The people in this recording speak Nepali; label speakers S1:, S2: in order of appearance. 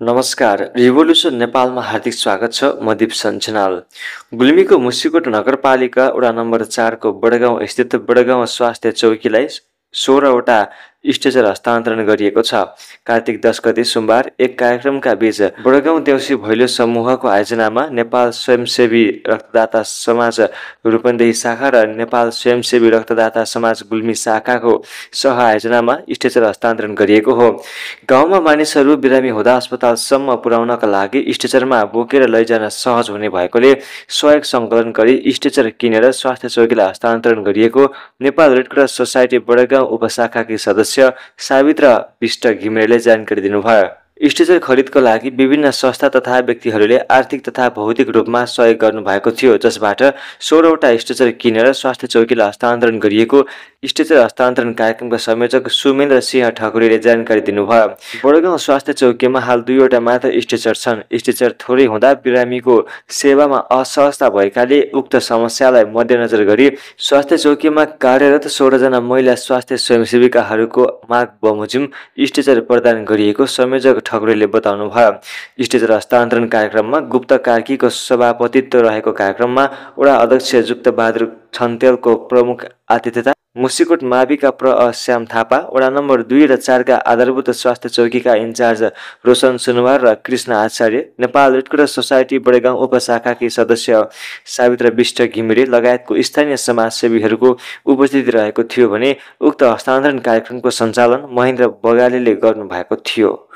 S1: नमस्कार, रिभोल्युसन नेपालमा हार्दिक स्वागत छ। म दीप सञ्चनाल। गुल्मीको मुसिकोट नगरपालिका वडा नम्बर 4 को बडगाउँ स्थित बडगाउँ स्वास्थ्य चौकीलाई 16वटा स्ट्रेचर हस्तान्तरण गरिएको छ। कार्तिक 10 गते सोमबार एक कार्यक्रमका बीच बडगाउँ देउसी भैलो समूहको आयोजनामा नेपाल स्वयंसेवी रक्तदाता समाज रूपन्देही शाखा र नेपाल स्वयंसेवी रक्तदाता समाज गुल्मी शाखाको सह आयोजनामा स्ट्रेचर हस्तान्तरण गरिएको हो। गाउँमा मानिसहरू बिरामी हुँदा अस्पतालसम्म पुर्याउनका लागि स्ट्रेचरमा बोकेर लैजान सहज हुने भएकोले सहयोग सङ्कलन गरी स्ट्रेचर किनेर स्वास्थ्य चौकीलाई हस्तान्तरण गरिएको नेपाल रेडक्रस सोसाइटी बडगाउँ उपशाखाकी सदस्य सावित्र विष्ट घिमिरेले जानकारी दिनुभयो। स्ट्रेचर खरिदको लागि विभिन्न संस्था तथा व्यक्तिहरूले आर्थिक तथा भौतिक रूपमा सहयोग गर्नुभएको थियो, जसबाट 16वटा स्ट्रेचर किनेर स्वास्थ्य चौकीलाई हस्तान्तरण गरिएको स्ट्रेचर हस्तान्तरण कार्यक्रमका संयोजक सुमेन्द्र सिंह ठकुरीले जानकारी दिनुभयो। बडगाउँ स्वास्थ्य चौकीमा हाल 2वटा मात्र स्ट्रेचर छन्। स्ट्रेचर थोरै हुँदा बिरामीको सेवामा असहजता भएकाले उक्त समस्यालाई मध्यनजर गरी स्वास्थ्य चौकीमा कार्यरत 16जना महिला स्वास्थ्य स्वयंसेविकाहरूको माग बमोजिम स्ट्रेचर प्रदान गरिएको संयोजक ठकुरीले बताउनुभयो। स्ट्रेचर हस्तान्तरण कार्यक्रममा गुप्त कार्कीको सभापतित्व रहेको कार्यक्रममा वडा अध्यक्ष जुक्त बहादुर छन्तेलको प्रमुख आतिथ्यता, मुसिकोट माविका श्याम थापा, वडा नम्बर 2 र 4 का आधारभूत स्वास्थ्य चौकीका इन्चार्ज रोशन सुनवार र कृष्ण आचार्य, नेपाल रेडक्रस सोसाइटी बडगाउँ उपशाखाकी सदस्य सावित्र विष्ट घिमिरे लगायतको स्थानीय समाजसेवीहरूको उपस्थिति रहेको थियो भने उक्त हस्तान्तरण कार्यक्रमको सञ्चालन महेन्द्र बगालेले गर्नुभएको थियो।